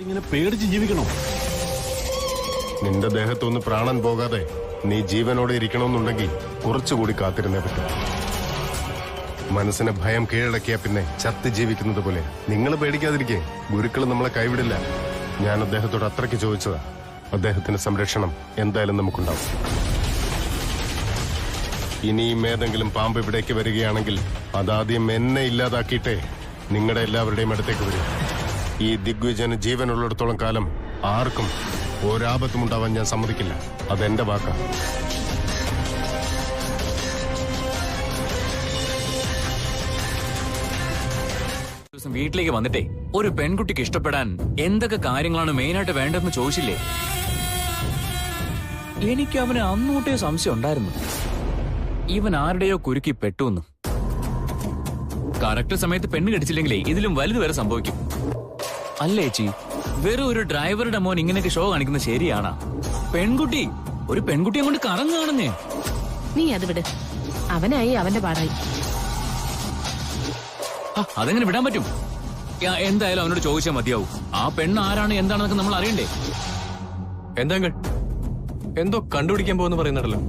ഇങ്ങനെ പേടിച്ച് ജീവിക്കണോ? നിന്റെ ദേഹത്തൊന്ന് പ്രാണൻ പോകാതെ നീ ജീവനോടെ ഇരിക്കണമെന്നുണ്ടെങ്കിൽ കുറച്ചുകൂടി കാത്തിരുന്നേ പറ്റും. മനസ്സിനെ ഭയം കീഴടക്കിയ പിന്നെ ചത്ത് ജീവിക്കുന്നത് പോലെ. നിങ്ങൾ പേടിക്കാതിരിക്കേ, ഗുരുക്കൾ നമ്മളെ കൈവിടില്ല. ഞാൻ അദ്ദേഹത്തോട് അത്രയ്ക്ക് ചോദിച്ചതാ. അദ്ദേഹത്തിന്റെ സംരക്ഷണം എന്തായാലും നമുക്കുണ്ടാവും. ഇനിയും ഏതെങ്കിലും പാമ്പ് ഇവിടേക്ക് വരികയാണെങ്കിൽ അതാദ്യം എന്നെ ഇല്ലാതാക്കിയിട്ടേ നിങ്ങളുടെ എല്ലാവരുടെയും അടുത്തേക്ക് വരും. ഈ ദിഗ്വിജയന് ജീവനുള്ളിടത്തോളം കാലം ആർക്കും ഒരാപത്തും ഉണ്ടാവാൻ ഞാൻ സമ്മതിക്കില്ല. അതെന്റെ വാക്കാ. വീട്ടിലേക്ക് വന്നിട്ടേ ഒരു പെൺകുട്ടിക്ക് ഇഷ്ടപ്പെടാൻ എന്തൊക്കെ കാര്യങ്ങളാണ് മെയിനായിട്ട് വേണ്ടതെന്ന് ചോദിച്ചില്ലേ? എനിക്ക് അവന് അന്നോട്ടേ സംശയം ഉണ്ടായിരുന്നു, ഇവൻ ആരുടെയോ കുരുക്കി പെട്ടുവെന്ന്. കറക്റ്റ് സമയത്ത് പെണ്ണ് കടിച്ചില്ലെങ്കിലേ ഇതിലും വലുത് വരെ സംഭവിക്കും. അല്ലേ ചേച്ചി, വെറും ഒരു ഡ്രൈവറുടെ മോൻ ഇങ്ങനെയൊക്കെ ഷോ കാണിക്കുന്നത് ശരിയാണാ? പെൺകുട്ടി ഒരു പെൺകുട്ടിയെ കൊണ്ട് കറങ്ങാണെന്നേ. നീ അത് വിട്, അവനായി അവന്റെ പാടായി. അതെങ്ങനെ വിടാൻ പറ്റും? എന്തായാലും അവനോട് ചോദിച്ചാൽ മതിയാവും. ആ പെണ്ണ് ആരാണ് എന്താണെന്നൊക്കെ നമ്മൾ അറിയണ്ടേ? എന്താ എന്തോ കണ്ടുപിടിക്കാൻ പോകുന്ന പറയുന്നുണ്ടല്ലോ.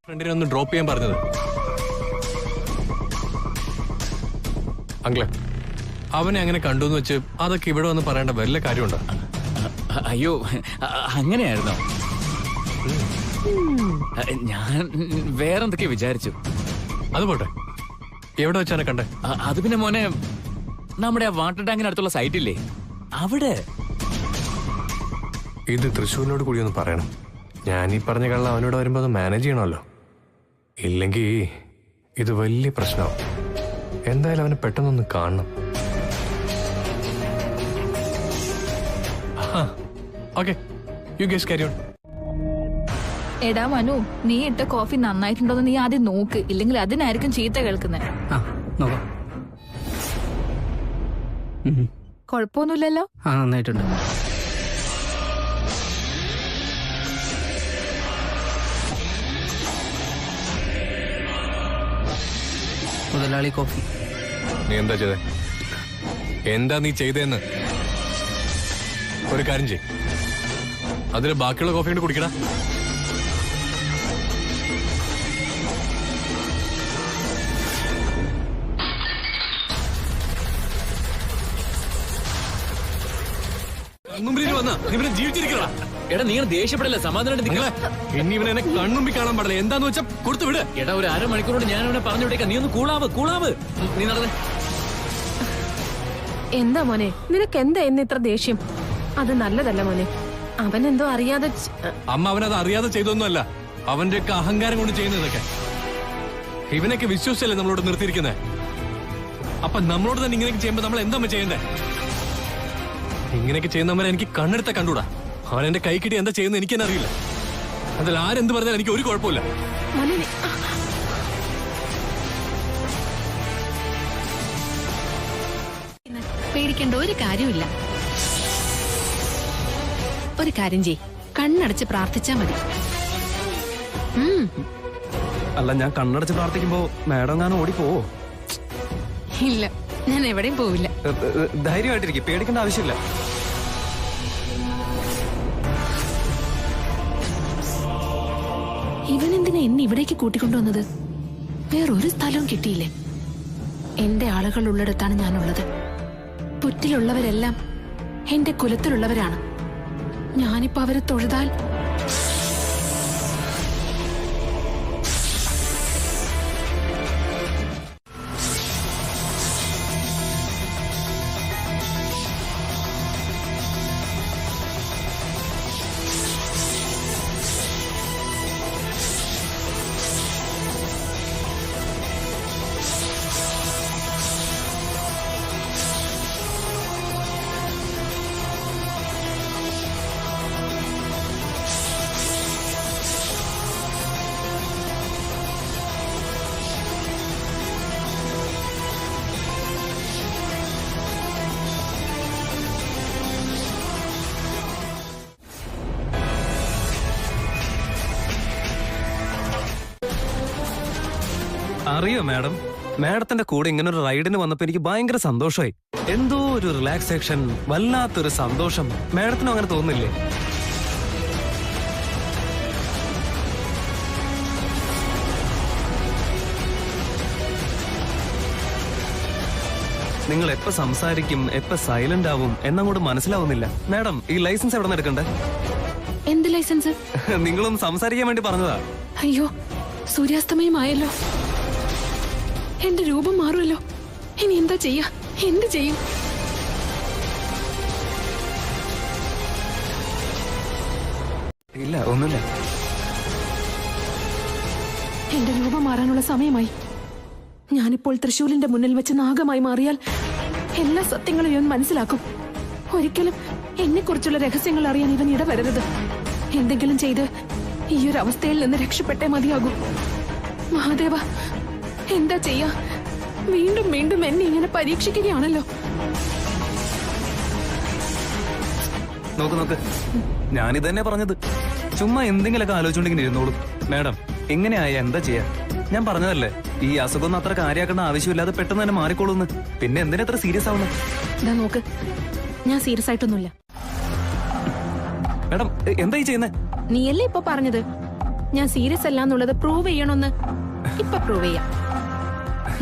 ഫ്രണ്ടിനെ ഒന്ന് ഡ്രോപ്പ് ചെയ്യാൻ പറഞ്ഞത്. അങ്കിളെ, അവനെ അങ്ങനെ കണ്ടു എന്ന് വെച്ച് അതൊക്കെ ഇവിടെ വന്ന് പറയേണ്ട വല്ല കാര്യമുണ്ടോ? അയ്യോ, അങ്ങനെയായിരുന്നോ? ഞാൻ വേറെന്തൊക്കെ വിചാരിച്ചു. അത് പോട്ടെ, എവിടെ വെച്ചാണ് കണ്ടേ? അത് പിന്നെ മോനെ, നമ്മുടെ ആ വാട്ടർ ടാങ്കിനടുത്തുള്ള സൈറ്റില്ലേ, അവിടെ. ഇത് തൃശ്ശൂരിനോട് കൂടി ഒന്ന് പറയണം. ഞാൻ ഈ പറഞ്ഞ കള്ള അവനോട് വരുമ്പോ അത് മാനേജ് ചെയ്യണമല്ലോ. ഇല്ലെങ്കിൽ ഇത് വലിയ പ്രശ്നമാവും. എന്തായാലും അവനെ പെട്ടെന്നൊന്ന് കാണണം. Okay, you guess carry on. എടാ മനു, നീ ഇട്ട കോഫി നന്നായിട്ടുണ്ടോന്ന് നീ ആദ്യം നോക്ക്, ഇല്ലെങ്കിൽ അതിനായിരിക്കും ചീത്ത കേൾക്കുന്നത്. കൊഴപ്പൊന്നുമില്ലല്ലോ? നന്നായിട്ടുണ്ട്. മുതലാളി കോഫി. നീ എന്താ ചെയ്തേ? എന്താ നീ ചെയ്തേന്ന് ഒരു കാര്യം ചെയ്, അതിന് ബാക്കിയുള്ള കോഫി കൊണ്ട് കുടിക്കടാ. ജീവിച്ചിരിക്കടാ. എടാ, നീ ദേഷ്യപ്പെടല്ലേ, സമാധാനമായിട്ട്. ഇനി ഇവനെ എന്നെ കണ്ണുമ്പി കാണാൻ പാടില്ല. എന്താന്ന് വെച്ചാ കൊടുത്തു വിട്. എടാ, ഒരു അരമണിക്കൂറോട് ഞാൻ അവനെ പറഞ്ഞു വിട്ടേക്കാം. നീ ഒന്ന് കൂളാവ്. നീ നടന്നേ. എന്താ മോനെ, നിനക്ക് എന്താ എന്ന് ഇത്ര ദേഷ്യം? അത് നല്ലതല്ല മോനെ. അവൻ എന്തോ അറിയാതെ. അമ്മ അവനത് അറിയാതെ ചെയ്തൊന്നുമല്ല, അവന്റെയൊക്കെ അഹങ്കാരം കൊണ്ട് ചെയ്യുന്നതൊക്കെ. ഇവനൊക്കെ വിശ്വസിച്ചല്ലേ നമ്മളോട് നിർത്തിയിരിക്കുന്നത്. അപ്പൊ നമ്മളോട് തന്നെ ഇങ്ങനെയൊക്കെ ചെയ്യുമ്പോ നമ്മൾ എന്താ ചെയ്യണ്ടേ? ഇങ്ങനെയൊക്കെ ചെയ്യുന്നവരെ എനിക്ക് കണ്ണെടുത്ത കണ്ടൂടാ. അവൻ എന്റെ കൈ കിട്ടി എന്താ ചെയ്യുന്നത് എനിക്ക് തന്നെ അറിയില്ല. അതിൽ ആരെന്ത് പറഞ്ഞാൽ എനിക്ക് ഒരു കുഴപ്പമില്ല. പേടിക്കേണ്ട ഒരു കാര്യമില്ല. ഒരു കാര്യം ചെയ്, കണ്ണടച്ച് പ്രാർത്ഥിച്ചാ മതി. അല്ല, ഞാൻ കണ്ണടച്ച് പ്രാർത്ഥിക്കുമ്പോ മാഡം ഞാൻ ഓടിപ്പോവോ? ഇല്ല, ഞാൻ എവിടെയും പോവില്ല. ധൈര്യമായിട്ടിരിക്കും, പേടിക്കേണ്ട ആവശ്യമില്ല. ഇവൻ എന്തിനാ എന്നെ ഇവിടേക്ക് കൂട്ടിക്കൊണ്ടുവന്നത്? വേറൊരു സ്ഥലവും കിട്ടിയില്ലേ? എന്റെ ആളുകൾ ഉള്ളിടത്താണ് ഞാനുള്ളത്. പുറ്റിലുള്ളവരെല്ലാം എന്റെ കുലത്തിലുള്ളവരാണ്. ഞാനിപ്പോ അവരെ തൊഴുതാൽ അറിയോ മാഡം, മാഡത്തിന്റെ കൂടെ ഇങ്ങനെ ഒരു റൈഡിന് വന്നപ്പോ എനിക്ക് ഭയങ്കര സന്തോഷമായി. എന്തോ ഒരു റിലാക്സേഷൻ, വല്ലാത്തൊരു സന്തോഷം. മാഡത്തിനും അങ്ങനെ തോന്നുന്നില്ലേ? നിങ്ങൾ എപ്പോ സംസാരിക്കും, എപ്പോ സൈലന്റ് ആവും എന്നങ്ങോട്ട് മനസ്സിലാവുന്നില്ല. മാഡം, ഈ ലൈസൻസ് എവിടെ നിന്ന് എടുക്കണ്ടേ? എന്ത് ലൈസൻസ്? നിങ്ങളും സംസാരിക്കാൻ വേണ്ടി പറഞ്ഞതാ. അയ്യോ, സൂര്യാസ്തമയമായല്ലോ. എന്റെ രൂപം മാറുമല്ലോ. ഇനി എന്താ ചെയ്യാ? എന്ത് ചെയ്യും? ഇല്ല, ഒന്നുമില്ല. എന്റെ രൂപം മാറാനുള്ള സമയമായി. ഞാനിപ്പോൾ തൃശൂലിന്റെ മുന്നിൽ വെച്ച് നാഗമായി മാറിയാൽ എല്ലാ സത്യങ്ങളും ഇവൻ മനസ്സിലാക്കും. ഒരിക്കലും എന്നെക്കുറിച്ചുള്ള രഹസ്യങ്ങൾ അറിയാൻ ഇവൻ ഇടവരരുത്. എന്തെങ്കിലും ചെയ്ത് ഈ ഒരു അവസ്ഥയിൽ നിന്ന് രക്ഷപ്പെട്ടേ മതിയാകൂ. മഹാദേവ, എന്താ ചെയ്യാ? വീണ്ടും വീണ്ടും എന്നെ ഇങ്ങനെ പരീക്ഷിക്കുകയാണല്ലോ. നോക്ക്, ഞാനിത് തന്നെ പറഞ്ഞത്. ചുമ്മാ എന്തെങ്കിലുമൊക്കെ ആലോചിച്ചുകൊണ്ടിങ്ങനെ ഇരുന്നോളൂ. മാഡം, എങ്ങനെയായ എന്താ ചെയ്യാ? ഞാൻ പറഞ്ഞതല്ലേ, ഈ അസുഖമൊന്നും അത്ര കാര്യമാക്കേണ്ട ആവശ്യമില്ലാതെ പെട്ടെന്ന് തന്നെ മാറിക്കോളൂന്ന്. പിന്നെ എന്തിനാ അത്ര സീരിയസ് ആവുന്നത്? നോക്ക്, ഞാൻ സീരിയസ് ആയിട്ടൊന്നുമില്ല. മാഡം, എന്താ ഈ ചെയ്യുന്നേ? നീയല്ലേ ഇപ്പൊ പറഞ്ഞത് ഞാൻ സീരിയസ് അല്ല എന്നുള്ളത് പ്രൂവ് ചെയ്യണമെന്ന്? ഇപ്പൊ പ്രൂവ് ചെയ്യാം.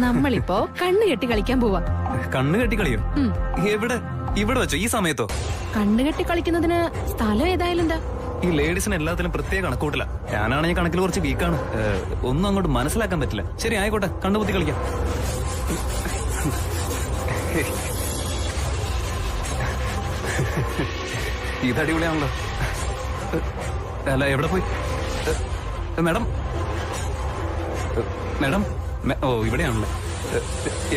നമ്മളിപ്പോ കണ്ണ് കെട്ടി കളിക്കാൻ പോവാ. കണ്ണ് കെട്ടി കളിയോ? എവിടെ? ഇവിടെ വെച്ചോ? ഈ സമയത്തോ? കണ്ണ് കെട്ടി കളിക്കുന്നതിന് സ്ഥലം ഏതായാലും എന്താ? ഈ ലേഡീസിന് എല്ലാത്തിലും പ്രത്യേക കണക്കൂട്ടില്ല. ഞാനാണെങ്കിൽ കണക്കിൽ കുറച്ച് വീക്കാണ്. ഒന്നും അങ്ങോട്ട് മനസ്സിലാക്കാൻ പറ്റില്ല. ശരി, ആയിക്കോട്ടെ, കണ്ണുപൊത്തി കളിക്കാം. ഇത് അടിപൊളിയാണല്ലോ. അല്ല, എവിടെ പോയി? മാഡം, മാഡം, ഓ, ഇവിടെയാണല്ലോ.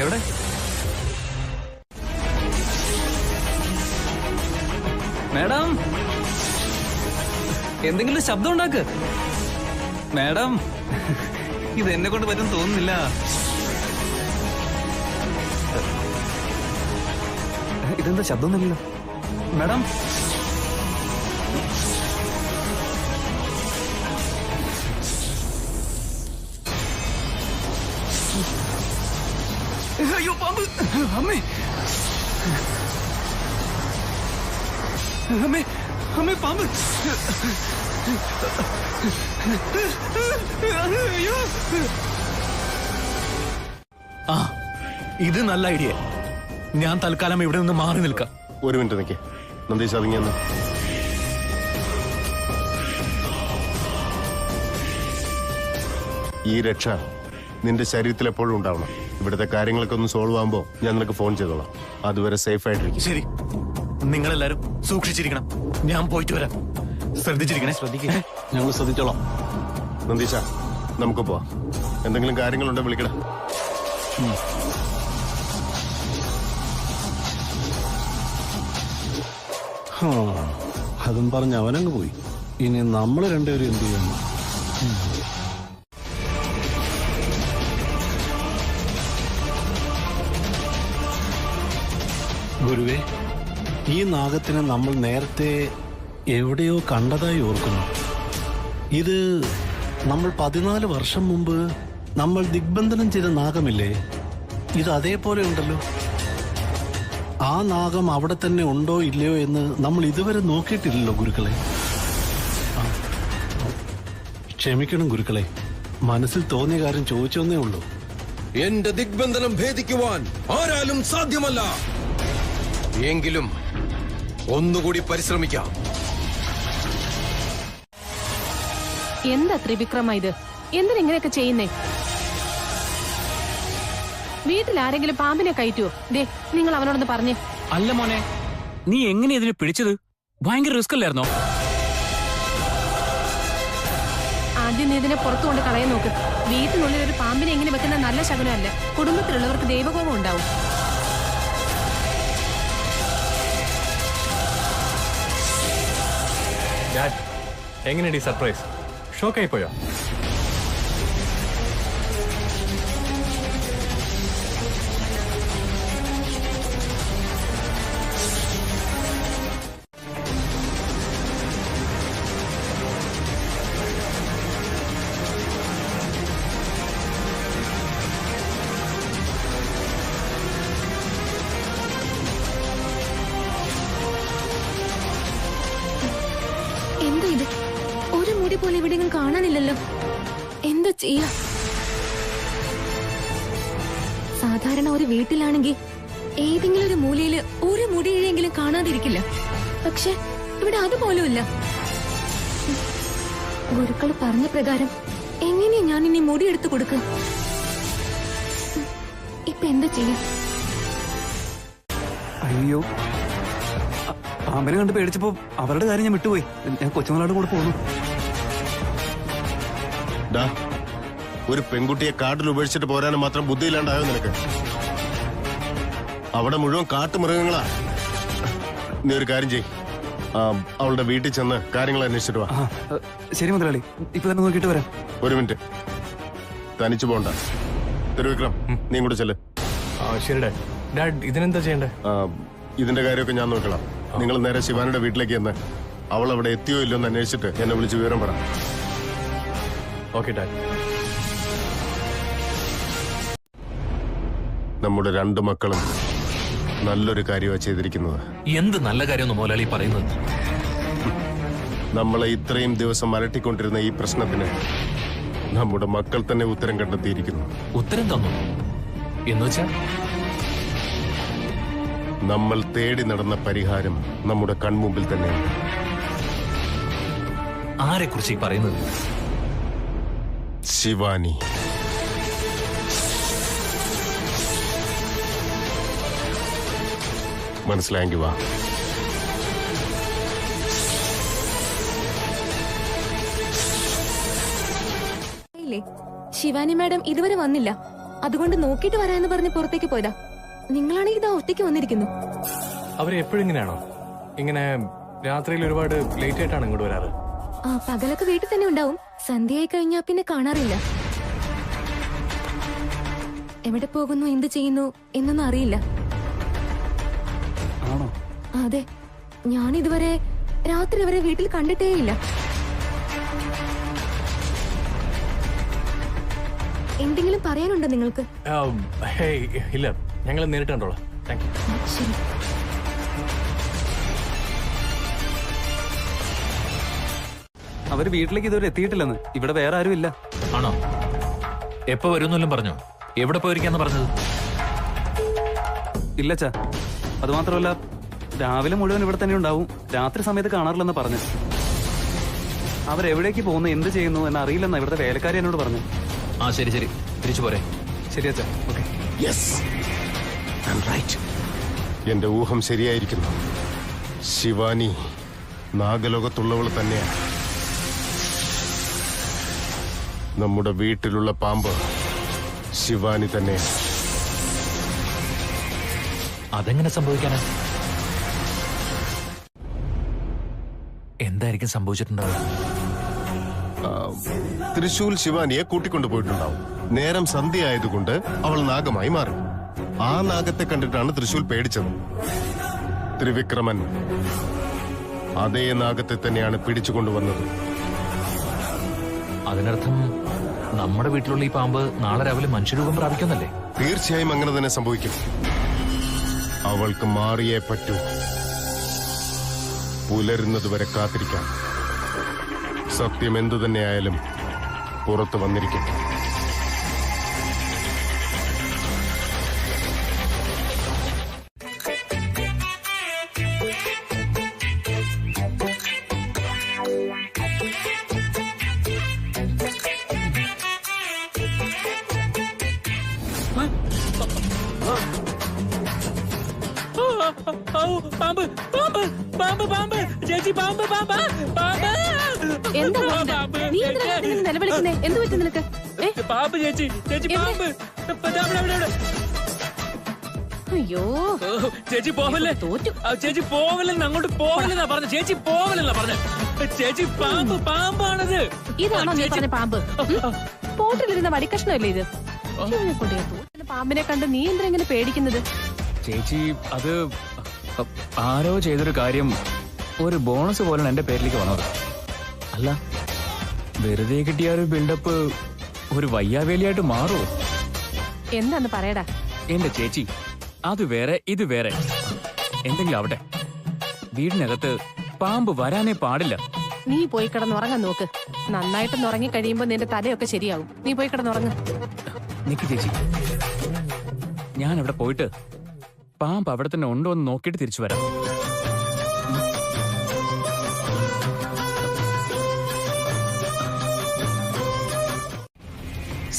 എവിടെ? മാഡം, എന്തെങ്കിലും ശബ്ദം ഉണ്ടാക്ക്. മാഡം, ഇത് എന്നെ കൊണ്ട് പറ്റും തോന്നുന്നില്ല. ഇതെന്താ ശബ്ദമൊന്നുമില്ലല്ലോ. മാഡം, അയ്യോ, പാമ്പ്! അമ്മേ, അമ്മേ, അമ്മേ, പാമ്പ്! അയ്യോ! ആ, ഇത് നല്ല ഐഡിയ. ഞാൻ തൽക്കാലം ഇവിടെ നിന്ന് മാറി നിൽക്കാം. ഒരു മിനിറ്റ് നിൽക്കേ. നന്ദീഷ്, അതിങ്ങന്ന് ഈ രക്ഷ നിന്റെ ശരീരത്തിൽ എപ്പോഴും ഉണ്ടാവണം. ഇവിടുത്തെ കാര്യങ്ങളൊക്കെ ഒന്ന് സോൾവ് ആകുമ്പോ ഞാൻ നിനക്ക് ഫോൺ ചെയ്തോളാം. അതുവരെ സേഫ് ആയിട്ടിരിക്കും. ശരി, നിങ്ങളെല്ലാരും സൂക്ഷിച്ചിരിക്കണം. ഞാൻ പോയിട്ട് വരാം. ശ്രദ്ധിച്ചിരിക്കണേ. ഞങ്ങൾ ശ്രദ്ധിച്ചോളാം. നന്ദീഷ, നമുക്ക് പോവാം. എന്തെങ്കിലും കാര്യങ്ങളുണ്ടോ വിളിക്കണേ. അതും പറഞ്ഞ് അവനങ്ങ് പോയി. ഇനി നമ്മൾ രണ്ടുപേരും എന്ത് ചെയ്യണം? ഗുരുവേ, ഈ നാഗത്തിനെ നമ്മൾ നേരത്തെ എവിടെയോ കണ്ടതായി ഓർക്കുന്നു. ഇത് നമ്മൾ 14 വർഷം മുമ്പ് നമ്മൾ ദിഗ്ബന്ധനം ചെയ്ത നാഗമില്ലേ? ഇത് അതേപോലെ ഉണ്ടല്ലോ. ആ നാഗം അവിടെ തന്നെ ഉണ്ടോ ഇല്ലയോ എന്ന് നമ്മൾ ഇതുവരെ നോക്കിയിട്ടില്ലല്ലോ ഗുരുക്കളെ. ക്ഷമിക്കണം ഗുരുക്കളെ, മനസ്സിൽ തോന്നിയ കാര്യം ചോദിച്ചോന്നേ ഉള്ളൂ. എന്റെ ദിഗ്ബന്ധനം ഭേദിക്കുവാൻ ആരാലും സാധ്യമല്ല. എങ്കിലും ഒന്നുകൂടി പരിശ്രമിക്കാം. എന്താ ത്രിവിക്രമ ഇത്? എന്തിനിങ്ങനെയൊക്കെ ചെയ്യുന്നേ? വീട്ടിൽ ആരെങ്കിലും പാമ്പിനെ കയറ്റുവോ? ദേ, നിങ്ങൾ അവനോടൊന്ന് പറഞ്ഞേ. അല്ല മോനെ, നീ എങ്ങനെ ഇതിനെ പിടിച്ചത്? ഭയങ്കര റിസ്ക് അല്ലായിരുന്നോ? ആദ്യം നീ ഇതിനെ പുറത്തു കൊണ്ട് കളയാൻ നോക്ക്. വീട്ടിനുള്ളിൽ ഒരു പാമ്പിനെ എങ്ങനെ വെക്കുന്ന നല്ല ശകുനമല്ല. കുടുംബത്തിലുള്ളവർക്ക് ദൈവകോപം ഉണ്ടാവും. എങ്ങനെയുണ്ട് ഈ സർപ്രൈസ്? ഷോക്കായി പോയോ? സാധാരണ ഒരു വീട്ടിലാണെങ്കിൽ ഏതെങ്കിലും ഒരു മൂലയില് ഒരു മുടിയിഴയെങ്കിലും കാണാതിരിക്കില്ല. പക്ഷെ ഇവിടെ അതുപോലുമില്ല. ഗുരുക്കൾ പറഞ്ഞ പ്രകാരം എങ്ങനെയാ ഞാൻ ഇനി മുടി എടുത്തു കൊടുക്കുക? ഇപ്പൊ എന്താ ചെയ്യാ? അയ്യോ, പാമ്പിനെ കണ്ട് പേടിച്ചപ്പോ അവരുടെ കാര്യം ഞാൻ വിട്ടുപോയി. ഞാൻ കൊച്ചുമോളോട് കൂടെ പോകുന്നു. ഡാ, ഒരു പെൺകുട്ടിയെ കാട്ടിൽ ഉപേക്ഷിച്ചിട്ട് പോരാനും മാത്രം ബുദ്ധിയില്ലാണ്ടായോ നിനക്ക്? അവിടെ മുഴുവൻ കാട്ടുമൃഗങ്ങളാ. നീ ഒരു കാര്യം ചെയ്, അവളുടെ വീട്ടിൽ ചെന്ന് കാര്യങ്ങൾ അന്വേഷിച്ചിട്ട് വാ. ശരി മുതലാളി, ഇപ്പൊ തന്നെ നോക്കിയിട്ട് വരാം. ഒരു മിനിറ്റ്, തനിച്ചു പോണ്ട. തിരുവിക്രം, നീ കൂടെ ചെല്ല്. ശരി ഡാഡ്. ഡാഡ്, ഇതിനെന്താ ചെയ്യണ്ടേ? ഇതിന്റെ കാര്യമൊക്കെ ഞാൻ നോക്കണം. നിങ്ങൾ നേരെ ശിവാനിയുടെ വീട്ടിലേക്ക് ചെന്ന് അവൾ അവിടെ എത്തിയോ ഇല്ലയോ എന്ന് അന്വേഷിച്ചിട്ട് എന്നെ വിളിച്ച് വിവരം പറ. Okay dad. നമ്മുടെ 2 മക്കളും നല്ലൊരു കാര്യമാണ് ചെയ്തിരിക്കുന്നത്. എന്ത് നല്ല കാര്യമെന്ന് മുതലാളി പറയുന്നത്? നമ്മളെ ഇത്രയും ദിവസം അലട്ടിക്കൊണ്ടിരുന്ന ഈ പ്രശ്നത്തിന് നമ്മുടെ മക്കൾ തന്നെ ഉത്തരം കണ്ടെത്തിയിരിക്കുന്നു. ഉത്തരം തന്നു എന്നുവെച്ചാ? നമ്മൾ തേടി നടന്ന പരിഹാരം നമ്മുടെ കൺമുമ്പിൽ തന്നെയാണ്. ആരെക്കുറിച്ച് ഈ പറയുന്നത്? ശിവാനി. മനസ്സിലായെങ്കിൽ വാ. ശിവാനി മാഡം ഇതുവരെ വന്നില്ല. അതുകൊണ്ട് നോക്കിയിട്ട് വരാന്ന് പറഞ്ഞ് പുറത്തേക്ക് പോയതാ. നിങ്ങളാണെങ്കിൽ ഇതാ ഒറ്റയ്ക്ക് വന്നിരിക്കുന്നു. അവര് എപ്പോഴും ഇങ്ങനെയാണോ? ഇങ്ങനെ രാത്രിയിൽ ഒരുപാട് ലേറ്റ് ആയിട്ടാണ് ഇങ്ങോട്ട് വരാറ്? പകലൊക്കെ വീട്ടിൽ തന്നെ ഉണ്ടാവും. സന്ധ്യയായി കഴിഞ്ഞാ പിന്നെ കാണാറില്ല. എവിടെ പോകുന്നു, എന്ത് ചെയ്യുന്നു എന്നൊന്നും അറിയില്ല. അതെ, ഞാനിതുവരെ രാത്രി അവരെ വീട്ടിൽ കണ്ടിട്ടേയില്ല. എന്തെങ്കിലും പറയാനുണ്ടോ നിങ്ങൾക്ക്? ഇല്ല, ഞങ്ങൾ നേരിട്ട് കണ്ടോളാം. Thank you. ശരി. അവര് വീട്ടിലേക്ക് ഇതുവരെ എത്തിയിട്ടില്ലെന്ന്. ഇവിടെ വേറെ ആരും ഇല്ല. ആണോ? എപ്പോ വരുമെന്നെല്ലാം പറഞ്ഞോ? എവിടെ പോയിരിക്കാന്ന് പറഞ്ഞത്? ഇല്ല ചാ, അത് മാത്രമല്ല രാവിലെ മുഴുവൻ ഇവിടെ തന്നെ ഉണ്ടാവും. രാത്രി സമയത്ത് കാണാറില്ലെന്ന് പറഞ്ഞു. അവരെവിടേക്ക് പോകുന്നു, എന്ത് ചെയ്യുന്നു എന്ന് അറിയില്ലെന്ന് ഇവിടുത്തെ വേലക്കാരി എന്നോട് പറഞ്ഞു. ശരി ശരി, തിരിച്ചു പോരെ. ശരി അച്ഛാ. ഓക്കെ. എന്റെ ഊഹം ശരിയായിരിക്കുന്നു. ശിവാനി നാഗലോകത്തുള്ളവൾ തന്നെയാണ്. നമ്മുടെ വീട്ടിലുള്ള പാമ്പ് ശിവാനി തന്നെയാണ്. അതെങ്ങനെ സംഭവിക്കാനാ? എന്തായിരിക്കും സംഭവിച്ചിട്ടുണ്ടാവുക? തൃശൂൽ ശിവാനിയെ കൂട്ടിക്കൊണ്ടുപോയിട്ടുണ്ടാവും. നേരം സന്ധ്യ ആയതുകൊണ്ട് അവൾ നാഗമായി മാറി. ആ നാഗത്തെ കണ്ടിട്ടാണ് തൃശൂൽ പേടിച്ചത്. ത്രിവിക്രമൻ അതേ നാഗത്തെ തന്നെയാണ് പിടിച്ചുകൊണ്ടുവന്നത്. അതിനർത്ഥം നമ്മുടെ വീട്ടിലുള്ള ഈ പാമ്പ് നാളെ രാവിലെ മനുഷ്യരൂപം പ്രാപിക്കുന്നല്ലേ? തീർച്ചയായും അങ്ങനെ തന്നെ സംഭവിക്കും. അവൾക്ക് മാറിയേ പറ്റൂ. പുലരുന്നതുവരെ കാത്തിരിക്കാം. സത്യം എന്തു തന്നെയായാലും പുറത്തു വന്നിരിക്കും. പാമ്പ് പാമ്പ് പാമ്പ് പാമ്പ് ചേച്ചി, പാമ്പ് പാമ്പ് പാമ്പ്. എന്താ നീ നിലവിളിക്കുന്നേ? എന്ത് പറ്റും നിനക്ക്? പാമ്പ് ചേച്ചി, ചേച്ചി പാമ്പ്. അയ്യോ ചേച്ചി പോവല്ലേ? തോറ്റു. ചേച്ചി പോവല്ലെന്ന്, അങ്ങോട്ട് പോവല്ലെന്നാ പറഞ്ഞു. ചേച്ചി പോവല്ലെന്നാ പറഞ്ഞു. ചേച്ചി പാമ്പ്, പാമ്പാണത്. ഇതാണോ നീ പറഞ്ഞ പാമ്പ്? പോട്ടിലിരുന്ന വടിക്കഷ്ണല്ലേ ഇത്? പാമ്പിനെ കണ്ട് നീ എന്തിനാ ഇങ്ങനെ പേടിക്കുന്നത്? ചേച്ചി, അത് ആരോ ചെയ്തൊരു കാര്യം ഒരു ബോണസ് പോലെയാണ് എന്റെ പേരിലേക്ക് വന്നത്. അല്ല, വെറുതെ കിട്ടിയ ഒരു ബിൽഡപ്പ് ഒരു വയ്യാവേലിയായിട്ട് മാറുമോ? എന്താന്ന് പറയടാ. എന്റെ ചേച്ചി, അത് വേറെ ഇത് വേറെ. എന്തെങ്കിലും ആവട്ടെ, വീടിനകത്ത് പാമ്പ് വരാനേ പാടില്ല. നീ പോയി കിടന്നുറങ്ങാൻ നോക്ക്. നന്നായിട്ട് ഉറങ്ങി കഴിയുമ്പോ നിന്റെ തലയൊക്കെ ശരിയാവും. നീ പോയി കിടന്നുറങ്ങ. നിക്ക് ചേച്ചി, ഞാൻ അവിടെ പോയിട്ട് പാമ്പ് അവിടെ തന്നെ ഉണ്ടോ എന്ന് നോക്കിയിട്ട് തിരിച്ചു വരാം.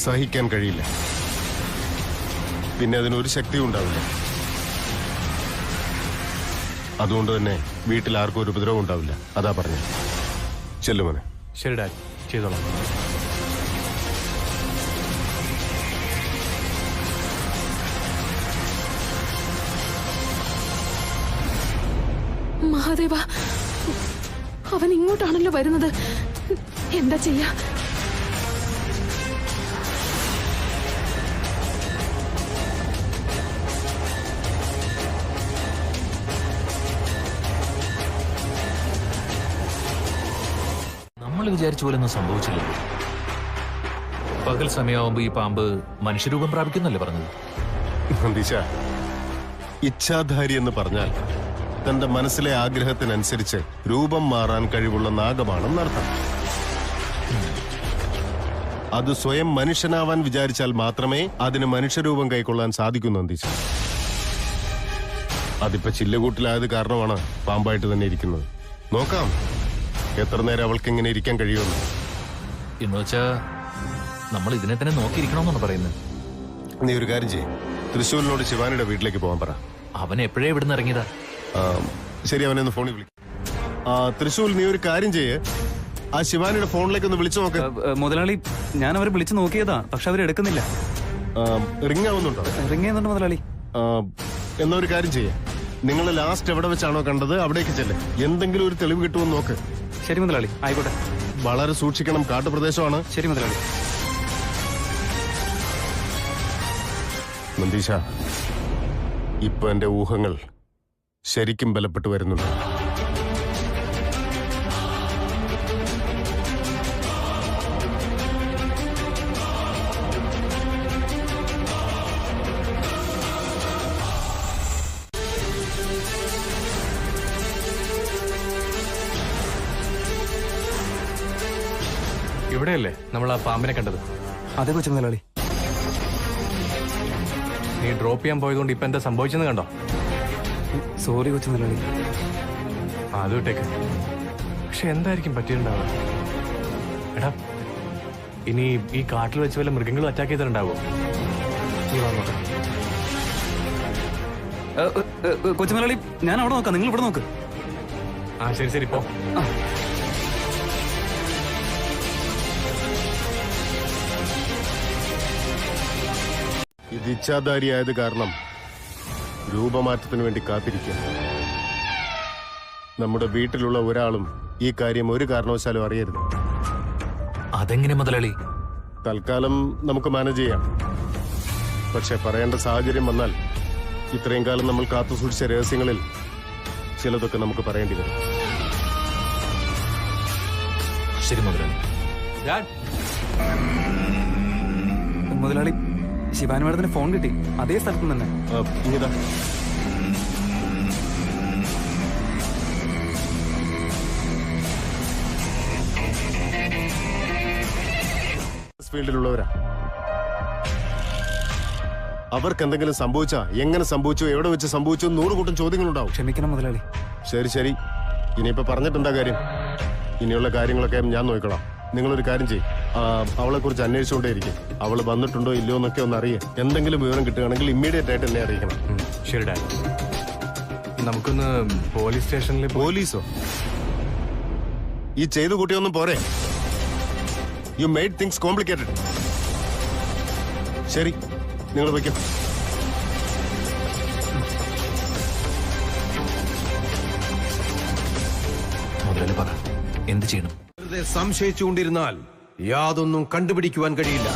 സഹിക്കാൻ കഴിയില്ല, പിന്നെ അതിനൊരു ശക്തിയും ഉണ്ടാവില്ല. അതുകൊണ്ട് തന്നെ വീട്ടിൽ ആർക്കും ഒരു ഉപദ്രവം ഉണ്ടാവില്ല. അതാ പറഞ്ഞു. ചെല്ലുമോനെ. ശരി ഡാഡ്, ചെയ്തോളാം. മഹാദേവ, അവൻ ഇങ്ങോട്ടാണല്ലോ വരുന്നത്. എന്താ ചെയ്യാ? നമ്മൾ വിചാരിച്ച പോലെ ഒന്നും സംഭവിച്ചില്ല. പകൽ സമയമാകുമ്പോ ഈ പാമ്പ് മനുഷ്യരൂപം പ്രാപിക്കുന്നല്ലേ പറഞ്ഞത്? നന്ദീശ, ഇച്ഛാധാരി എന്ന് പറഞ്ഞാൽ തന്റെ മനസ്സിലെ ആഗ്രഹത്തിനനുസരിച്ച് രൂപം മാറാൻ കഴിവുള്ള നാഗമാണെന്നർത്ഥം. അത് സ്വയം മനുഷ്യനാവാൻ വിചാരിച്ചാൽ മാത്രമേ അതിന് മനുഷ്യരൂപം കൈക്കൊള്ളാൻ സാധിക്കൂ നന്ദീശ. അതിപ്പോ ചില്ലുകൂട്ടിലായത് കാരണമാണ് പാമ്പായിട്ട് തന്നെ ഇരിക്കുന്നത്. നോക്കാം എത്ര നേരം അവൾക്ക് ഇങ്ങനെ ഇരിക്കാൻ കഴിയുമെന്ന്. എന്ന് വെച്ചാ നമ്മൾ ഇതിനെ തന്നെ നോക്കിയിരിക്കണമെന്നാണ് പറയുന്നത്. നീ ഒരു കാര്യം ചെയ്യും, തൃശ്ശൂരിനോട് ശിവാനിയുടെ വീട്ടിലേക്ക് പോകാൻ പറ. അവൻ എപ്പോഴേ ഇവിടുന്ന് ഇറങ്ങിയതാ? ശരി, അവനെ ഒന്ന് ഫോണിൽ വിളിക്കും. തൃശ്ശൂർ, നീ ഒരു കാര്യം ചെയ്യ്, ആ ശിവാനിയുടെ ഫോണിലേക്ക് ഒന്ന് വിളിച്ചു നോക്ക്. മുതലാളി, ഞാൻ അവരെ വിളിച്ചു നോക്കിയതാ, പക്ഷെ അവരെടുക്കുന്നില്ല. റിങ് ആവുന്നുണ്ടോ? റിങ് ചെയ്യുന്നുണ്ട് മുതലാളി. എന്നാ ഒരു കാര്യം ചെയ്യ്, നിങ്ങൾ ലാസ്റ്റ് എവിടെ വെച്ചാണോ കണ്ടത് അവിടേക്ക് ചെല്ല്. എന്തെങ്കിലും ഒരു തെളിവ് കിട്ടുമെന്ന് നോക്ക്. ശരി മുതലാളി, ആയിക്കോട്ടെ. വളരെ സൂക്ഷിക്കണം, കാട്ടുപ്രദേശമാണ്. ശരി മുതലാളി. നന്ദീശ, ഇപ്പൊ എന്റെ ഊഹങ്ങൾ ശരിക്കും ബലപ്പെട്ടു വരുന്നുണ്ട്. ഇവിടെയല്ലേ നമ്മൾ ആ പാമ്പിനെ കണ്ടത്? അതെ കൊച്ചു മുതലാളി. നീ ഡ്രോപ്പ് ചെയ്യാൻ പോയതുകൊണ്ട് ഇപ്പൊ എന്താ സംഭവിച്ചെന്ന് കണ്ടോ? സോറി കൊച്ചു മുതലാളി. അത് വിട്ടേക്ക്. പക്ഷെ എന്തായിരിക്കും പറ്റിയിട്ടുണ്ടാവുക? എടാ, ഇനി ഈ കാട്ടിൽ വെച്ച് വല്ല മൃഗങ്ങളും അറ്റാക്ക് ചെയ്തിട്ടുണ്ടാവോ? നീ വന്നോട്ടെ. കൊച്ചു മുതലാളി, ഞാൻ അവിടെ നോക്കാം, നിങ്ങൾ ഇവിടെ നോക്ക്. ആ ശരി ശരി, പോ. ഇത് ഇച്ഛാധാരിയായത് കാരണം രൂപമാറ്റത്തിന് വേണ്ടി കാത്തിരിക്കുക. നമ്മുടെ വീട്ടിലുള്ള ഒരാളും ഈ കാര്യം ഒരു കാരണവശാലും അറിയരുത്. അതെങ്ങനെ മുതലാളി? തൽക്കാലം നമുക്ക് മാനേജ് ചെയ്യാം. പക്ഷെ പറയേണ്ട സാഹചര്യം വന്നാൽ ഇത്രയും കാലം നമ്മൾ കാത്തുസൂക്ഷിച്ച രഹസ്യങ്ങളിൽ ചിലതൊക്കെ നമുക്ക് പറയേണ്ടി വരും. ശരി മുതലാളി. മുതലാളി, ശിവാനി മേഡത്തിന് ഫോൺ കിട്ടി, അതേ സ്ഥലത്ത് തന്നെ. ഇങ്ങിതാ. ഫീൽഡിലുള്ളവരാ. അവർക്ക് എന്തെങ്കിലും സംഭവിച്ചാ എങ്ങനെ സംഭവിച്ചു, എവിടെ വെച്ച് സംഭവിച്ചു, 100 കൂട്ടം ചോദ്യങ്ങളുണ്ടാവും. ക്ഷമിക്കണം മുതലാളി. ശരി ശരി, ഇനിയിപ്പോ പറഞ്ഞിട്ടെന്താ കാര്യം? ഇനിയുള്ള കാര്യങ്ങളൊക്കെ ഞാൻ നോക്കണം. നിങ്ങളൊരു കാര്യം ചെയ്യും, അവളെ കുറിച്ച് അന്വേഷിച്ചുകൊണ്ടേയിരിക്കും. അവള് വന്നിട്ടുണ്ടോ ഇല്ലയോ എന്നൊക്കെ ഒന്ന് അറിയാം. എന്തെങ്കിലും വിവരം കിട്ടുകയാണെങ്കിൽ ഇമ്മീഡിയറ്റ് ആയിട്ട് എന്നെ അറിയിക്കണം. ശരി ഡാഡി. നമുക്കൊന്ന് പോലീസ് സ്റ്റേഷനിൽ. പോലീസോ? ഈ ചെയ്തു കൂട്ടിയൊന്നും പോരെ. You made things complicated. ശരി, നിങ്ങൾ വയ്ക്കും. മുതലാളി പറ, എന്ത് ചെയ്യണം? വെറുതെ സംശയിച്ചുകൊണ്ടിരുന്നാൽ യാതൊന്നും കണ്ടുപിടിക്കുവാൻ കഴിയില്ല.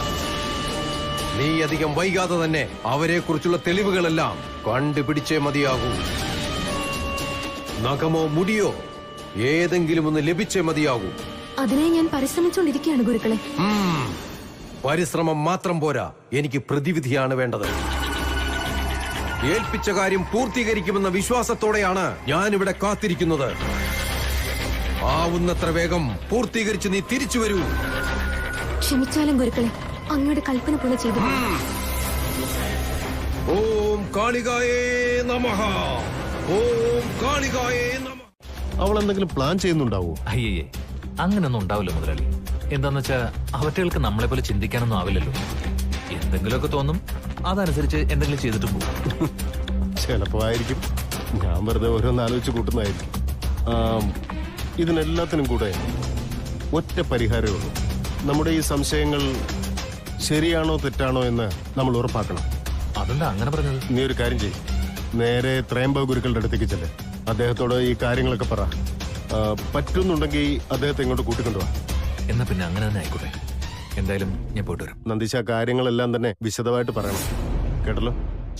നീ അധികം വൈകാതെ തന്നെ അവരെ കുറിച്ചുള്ള തെളിവുകളെല്ലാം കണ്ടുപിടിച്ചേ മതിയാകൂ. നഖമോ മുടിയോ ഏതെങ്കിലും ഒന്ന് ലഭിച്ചേ മതിയാകൂ. അതിനായി ഞാൻ പരിശ്രമിച്ചുകൊണ്ടിരിക്കുകയാണ് ഗുരുക്കളെ. പരിശ്രമം മാത്രം പോരാ, എനിക്ക് പ്രതിവിധിയാണ് വേണ്ടത്. ഏൽപ്പിച്ച കാര്യം പൂർത്തീകരിക്കുമെന്ന വിശ്വാസത്തോടെയാണ് ഞാനിവിടെ കാത്തിരിക്കുന്നത്. ആവുന്നത്ര വേഗം പൂർത്തീകരിച്ച് നീ തിരിച്ചു വരൂ. ക്ഷമിച്ചാലും ഗുരുക്കളെ, അങ്ങയുടെ കൽപ്പന പോലെ ചെയ്തു. ഓം കാളികായേ നമഃ. ഓം കാളികായേ നമഃ. അവൾ എന്തെങ്കിലും പ്ലാൻ ചെയ്യുന്നുണ്ടാവോ? അയ്യേ അങ്ങനൊന്നും ഉണ്ടാവില്ല മുതലാളി. എന്താന്ന് വെച്ചാ അവറ്റകൾക്ക് നമ്മളെ പോലെ ചിന്തിക്കാനൊന്നും ആവില്ലല്ലോ. എന്തെങ്കിലുമൊക്കെ തോന്നും, അതനുസരിച്ച് എന്തെങ്കിലും ചെയ്തിട്ട് പോകും. ചിലപ്പോ ആയിരിക്കും. ഞാൻ വെറുതെ ഓരോന്ന് ആലോചിച്ച് കൂട്ടുന്നതായിരിക്കും. ഇതിനെല്ലാത്തിനും കൂടെ ഒറ്റ പരിഹാരമേ ഉള്ളൂ. നമ്മുടെ ഈ സംശയങ്ങൾ ശരിയാണോ തെറ്റാണോ എന്ന് നമ്മൾ ഉറപ്പാക്കണം. അതെന്താ അങ്ങനെ പറഞ്ഞത്? നീ ഒരു കാര്യം ചെയ്യും, നേരെ ത്രയംബക ഗുരുക്കളുടെ അടുത്തേക്ക് ചെല്ലേ. അദ്ദേഹത്തോട് ഈ കാര്യങ്ങളൊക്കെ പറ. പറ്റുന്നുണ്ടെങ്കിൽ അദ്ദേഹത്തെ ഇങ്ങോട്ട് കൂട്ടിക്കൊണ്ടുവാ. എന്നാ പിന്നെ അങ്ങനെ തന്നെ ആയിക്കോട്ടെ. എന്തായാലും ഞാൻ പോയിട്ട് വരും. നന്ദീശ, കാര്യങ്ങളെല്ലാം തന്നെ വിശദമായിട്ട് പറയണം, കേട്ടല്ലോ?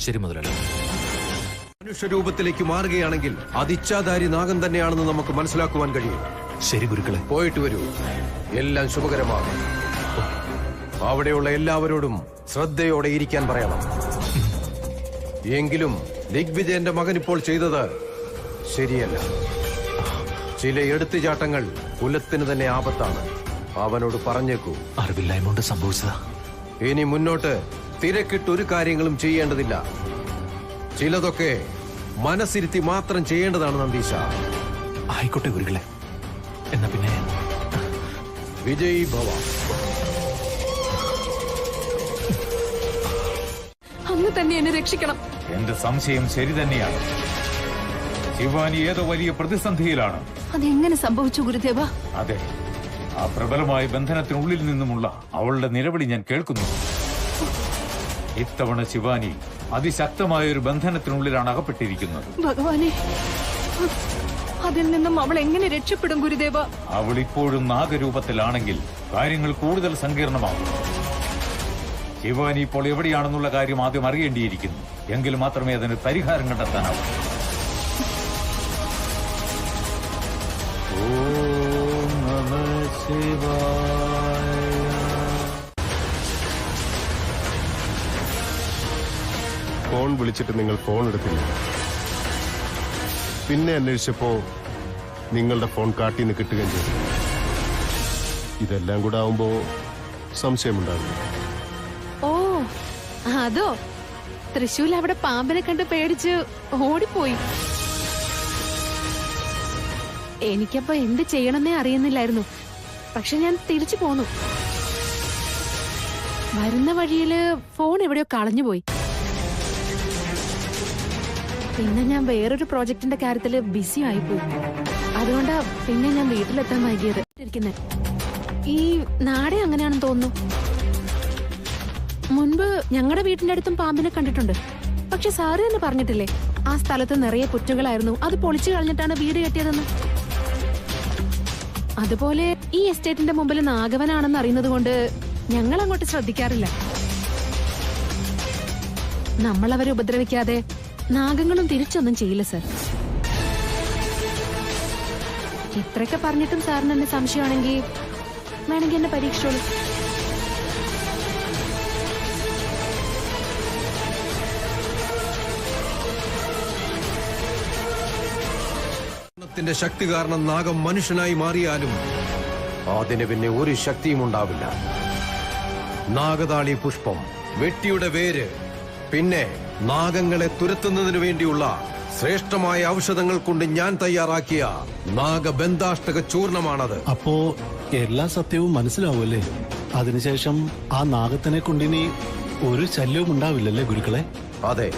ശരി മുതലാളി. മനുഷ്യരൂപത്തിലേക്ക് മാറുകയാണെങ്കിൽ അത് ഇച്ഛാധാരി നാഗം തന്നെയാണെന്ന് നമുക്ക് മനസ്സിലാക്കുവാൻ കഴിയും. ശരി ഗുരുക്കളെ. പോയിട്ട് വരൂ, എല്ലാം ശുഭകരമാകും. അവിടെയുള്ള എല്ലാവരോടും ശ്രദ്ധയോടെ ഇരിക്കാൻ പറയണം. എങ്കിലും ദിഗ്വിജയന്റെ മകൻ ഇപ്പോൾ ചെയ്തത് ശരിയല്ല. ചില എടുത്തുചാട്ടങ്ങൾ കുലത്തിന് തന്നെ ആപത്താണ്. അവനോട് പറഞ്ഞേക്കൂ. അറിവില്ലായ്മ കൊണ്ട് സംഭവിച്ചതാ. ഇനി മുന്നോട്ട് തിരക്കിട്ട് ഒരു കാര്യങ്ങളും ചെയ്യേണ്ടതില്ല. ചിലതൊക്കെ മനസ്സിരുത്തി മാത്രം ചെയ്യേണ്ടതാണ് നന്ദീശ. ആയിക്കോട്ടെ ഗുരുക്കളെ. എന്നാ പിന്നെ വിജയ് ഭവ. അങ്ങ് തന്നെ എന്നെ രക്ഷിക്കണം. എന്റെ സംശയം ശരി തന്നെയാണ്. ശിവാനി ഏതോ വലിയ പ്രതിസന്ധിയിലാണ്. അതെങ്ങനെ സംഭവിച്ചു ഗുരുദേവ? അതെ, ആ പ്രബലമായ ബന്ധനത്തിനുള്ളിൽ നിന്നുമുള്ള അവളുടെ നിലവിളി ഞാൻ കേൾക്കുന്നു. ഇത്തവണ ശിവാനി അതിശക്തമായ ഒരു ബന്ധനത്തിനുള്ളിലാണ് അകപ്പെട്ടിരിക്കുന്നത്. ഭഗവാനെ, അതിൽ നിന്നും അവൾ എങ്ങനെ രക്ഷപ്പെടും ഗുരുദേവ? അവൾ ഇപ്പോഴും നാഗരൂപത്തിലാണെങ്കിൽ കാര്യങ്ങൾ കൂടുതൽ സങ്കീർണമാകും. ശിവാനി ഇപ്പോൾ എവിടെയാണെന്നുള്ള കാര്യം ആദ്യം അറിയേണ്ടിയിരിക്കുന്നു. എങ്കിൽ മാത്രമേ അതിന് പരിഹാരം കണ്ടെത്താനാവൂ. ഓം നമഃ ശിവായ. ഫോൺ വിളിച്ചിട്ട് നിങ്ങൾ ഫോൺ എടുത്തില്ല. പിന്നെ അന്വേഷിച്ചപ്പോ നിങ്ങളുടെ ഫോൺ കാട്ടിന്ന് കിട്ടുകയും ചെയ്തു. ഇതെല്ലാം കൂടെ ആവുമ്പോ സംശയമുണ്ടാകും. ഓ, അതോ തൃശ്ശൂൽ അവിടെ പാമ്പിനെ കണ്ട് പേടിച്ച് ഓടിപ്പോയി. എനിക്കപ്പോ എന്ത് ചെയ്യണമെന്നേ അറിയുന്നില്ലായിരുന്നു. പക്ഷെ ഞാൻ തിരിച്ചു പോന്നു. വരുന്ന വഴിയില് ഫോൺ എവിടെയോ കളഞ്ഞുപോയി. പിന്നെ ഞാൻ വേറൊരു പ്രോജക്റ്റിന്റെ കാര്യത്തില് ബിസി ആയിപ്പോയി. അതുകൊണ്ടാ പിന്നെ ഞാൻ വീട്ടിലെത്താൻ വൈകിയത്. ഈ നാടെ അങ്ങനെയാണെന്ന് തോന്നുന്നു. മുൻപ് ഞങ്ങളുടെ വീട്ടിന്റെ അടുത്തും പാമ്പിനെ കണ്ടിട്ടുണ്ട്. പക്ഷെ സാറ് തന്നെ പറഞ്ഞിട്ടില്ലേ, ആ സ്ഥലത്ത് നിറയെ പുറ്റുകളായിരുന്നു, അത് പൊളിച്ചു കളഞ്ഞിട്ടാണ് വീട് കെട്ടിയതെന്ന്. അതുപോലെ ഈ എസ്റ്റേറ്റിന്റെ മുമ്പിൽ നാഗവനാണെന്ന് അറിയുന്നത് കൊണ്ട് ഞങ്ങൾ അങ്ങോട്ട് ശ്രദ്ധിക്കാറില്ല. നമ്മളവരെ ഉപദ്രവിക്കാതെ നാഗങ്ങളും തിരിച്ചൊന്നും ചെയ്യില്ല സർ. ഇത്രയൊക്കെ പറഞ്ഞിട്ടും സാറിന് എന്നെ സംശയമാണെങ്കിൽ വേണമെങ്കിൽ എന്നെ പരീക്ഷിച്ചോളൂ. ത്തിന്റെ ശക്തി കാരണം നാഗം മനുഷ്യനായി മാറിയാലും അതിന് പിന്നെ ഒരു ശക്തിയും ഉണ്ടാവില്ല. നാഗതാളി പുഷ്പം, വെട്ടിയുടെ വേര്, പിന്നെ നാഗങ്ങളെ തുരത്തുന്നതിനു വേണ്ടിയുള്ള ശ്രേഷ്ഠമായ ഔഷധങ്ങൾ കൊണ്ട് ഞാൻ തയ്യാറാക്കിയ നാഗബന്ധാഷ്ടക ചൂർണമാണത്. അപ്പോ എല്ലാ സത്യവും മനസ്സിലാവൂല്ലേ? അതിനുശേഷം ആ നാഗത്തിനെ കൊണ്ടിനി ഒരു ശല്യവും ഉണ്ടാവില്ലല്ലേ ഗുരുക്കളെ? അതെ,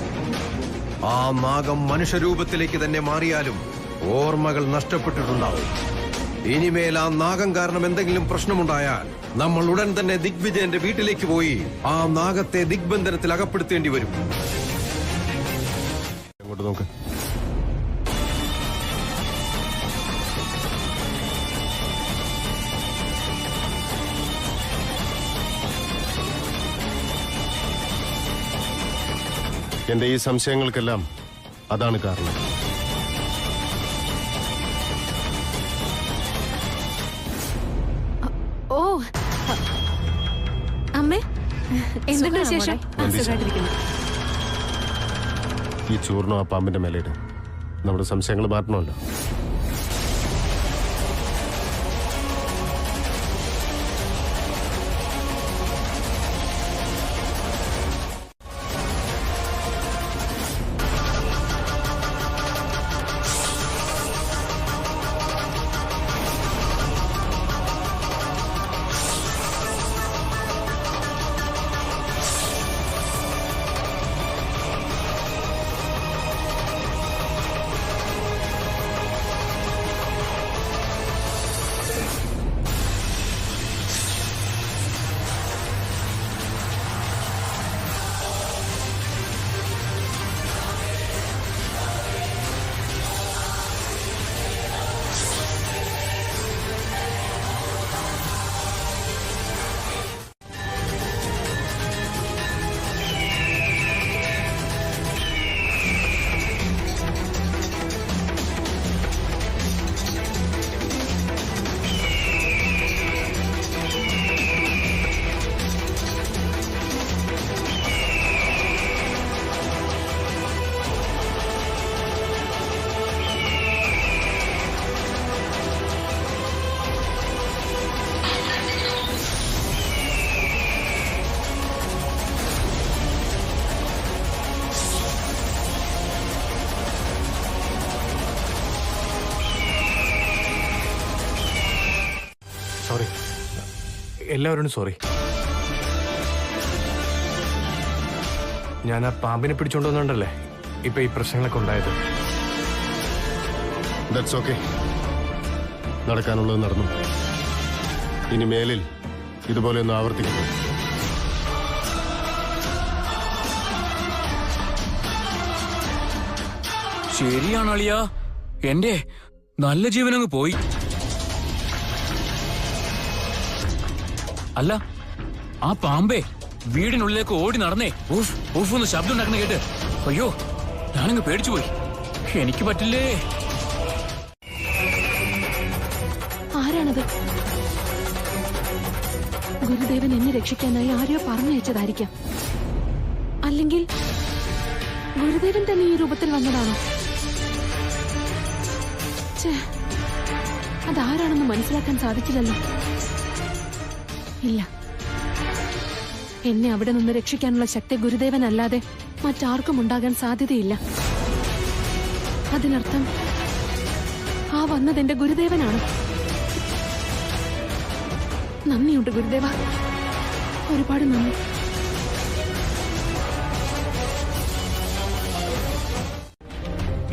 ആ നാഗം മനുഷ്യരൂപത്തിലേക്ക് തന്നെ മാറിയാലും ഓർമ്മകൾ നഷ്ടപ്പെട്ടിട്ടുണ്ടാവും. ഇനിമേൽ ആ നാഗം കാരണം എന്തെങ്കിലും പ്രശ്നമുണ്ടായാൽ നമ്മൾ ഉടൻ തന്നെ ദിഗ്വിജയന്റെ വീട്ടിലേക്ക് പോയി ആ നാഗത്തെ ദിഗ്ബന്ധനത്തിൽ അകപ്പെടുത്തേണ്ടി വരും. അങ്ങോട്ട് നോക്ക്. എന്റെ ഈ സംശയങ്ങൾക്കെല്ലാം അതാണ് കാരണം. ഓ അമ്മേ, എന്തുണ്ട് വിശേഷം? ഈ ചൂർണം ആ പാമ്പിന്റെ മേലയിട്. നമ്മുടെ സംശയങ്ങൾ മാറ്റണമല്ലോ. എല്ലാവരോടും സോറി. ഞാൻ ആ പാമ്പിനെ പിടിച്ചോണ്ട് വന്നോണ്ടല്ലേ ഇപ്പൊ ഈ പ്രശ്നങ്ങളൊക്കെ ഉണ്ടായത്. That's okay. നടക്കാനുള്ളത് നടന്നു. ഇനി മേലിൽ ഇതുപോലെ ഒന്ന് ആവർത്തിക്കുന്നു. ശരിയാണ് അളിയ, എന്റെ നല്ല ജീവനങ്ങ് പോയി. അല്ല, ആ പാമ്പേ വീടിനുള്ളിലേക്ക് ഓടി നടന്നേ ഊഫ് ഊഫ് ഒന്ന് ശബ്ദം ഉണ്ടാക്കുന്ന കേട്ട് അയ്യോ ഞാനങ്ങ് പേടിച്ചു പോയി. എനിക്ക് പറ്റില്ലേ. ആരാണത്? ഗുരുദേവൻ എന്നെ രക്ഷിക്കാനായി ആരെയോ പറഞ്ഞയച്ചതായിരിക്കാം. അല്ലെങ്കിൽ ഗുരുദേവൻ തന്നെ ഈ രൂപത്തിൽ വന്നതാണോ? അതാരാണെന്ന് മനസ്സിലാക്കാൻ സാധിച്ചില്ലല്ലോ. ഇല്ല, എന്നെ അവിടെ നിന്ന് രക്ഷിക്കാനുള്ള ശക്തി ഗുരുദേവനല്ലാതെ മറ്റാർക്കും ഉണ്ടാകാൻ സാധ്യതയില്ല. അതിനർത്ഥം ആ വന്നത് എന്റെ ഗുരുദേവനാണ്. നന്ദിയുണ്ട് ഗുരുദേവ, ഒരുപാട് നന്ദി.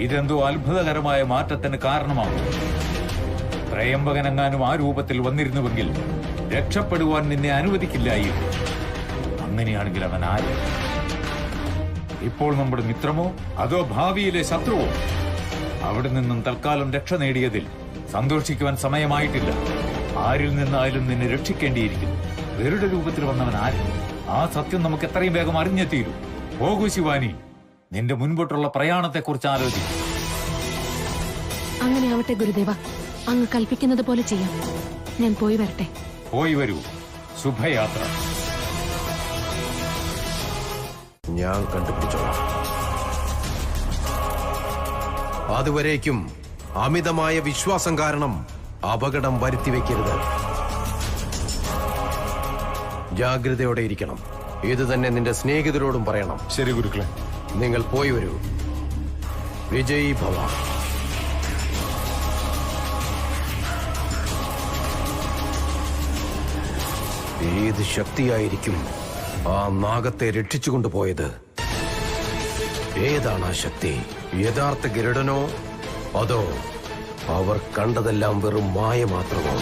ഇതെന്തോ അത്ഭുതകരമായ മാറ്റത്തിന് കാരണമാകും. ത്രയംബകനെങ്ങാനും ആ രൂപത്തിൽ വന്നിരുന്നുവെങ്കിൽ രക്ഷപ്പെടുവാൻ നിന്നെ അനുവദിക്കില്ലായിരുന്നു. അങ്ങനെയാണെങ്കിൽ അവൻ ആര്? ഇപ്പോൾ നമ്മുടെ മിത്രമോ അതോ ഭാവിയിലെ ശത്രുവോ? അവിടെ നിന്നും തൽക്കാലം രക്ഷ നേടിയതിൽ സന്തോഷിക്കുവാൻ സമയമായിട്ടില്ല. ആരിൽ നിന്നായാലും നിന്നെ രക്ഷിക്കേണ്ടിയിരിക്കുന്നു. ഗരുഡ രൂപത്തിൽ വന്നവൻ ആര്? ആ സത്യം നമുക്ക് എത്രയും വേഗം അറിഞ്ഞേ തീരൂ. പോകൂ ശിവാനി, നിന്റെ മുൻപോട്ടുള്ള പ്രയാണത്തെക്കുറിച്ച് ആലോചിക്കും. അങ്ങനെ ആവട്ടെ ഗുരുദേവ, അങ്ങ് കൽപ്പിക്കുന്നത് പോലെ ചെയ്യാം. ഞാൻ പോയി വരട്ടെ. പോയി വരൂ. ശുഭയാത്ര. ഞാൻ കണ്ടുപിടിച്ചോളാം. അതുവരേക്കും അമിതമായ വിശ്വാസം കാരണം അപകടം വരുത്തിവെക്കരുത്. ജാഗ്രതയോടെ ഇരിക്കണം. ഇത് തന്നെ നിന്റെ സ്നേഹിതരോടും പറയണം. ശരി ഗുരുക്കളെ. നിങ്ങൾ പോയി വരൂ. വിജയീ ഭവ. ഏത് ശക്തിയായിരിക്കും ആ നാഗത്തെ രക്ഷിച്ചുകൊണ്ടുപോയത്? ഏതാണ് ആ ശക്തി? യഥാർത്ഥ ഗരുഡനോ അതോ അവർ കണ്ടതെല്ലാം വെറും മായ മാത്രമോ?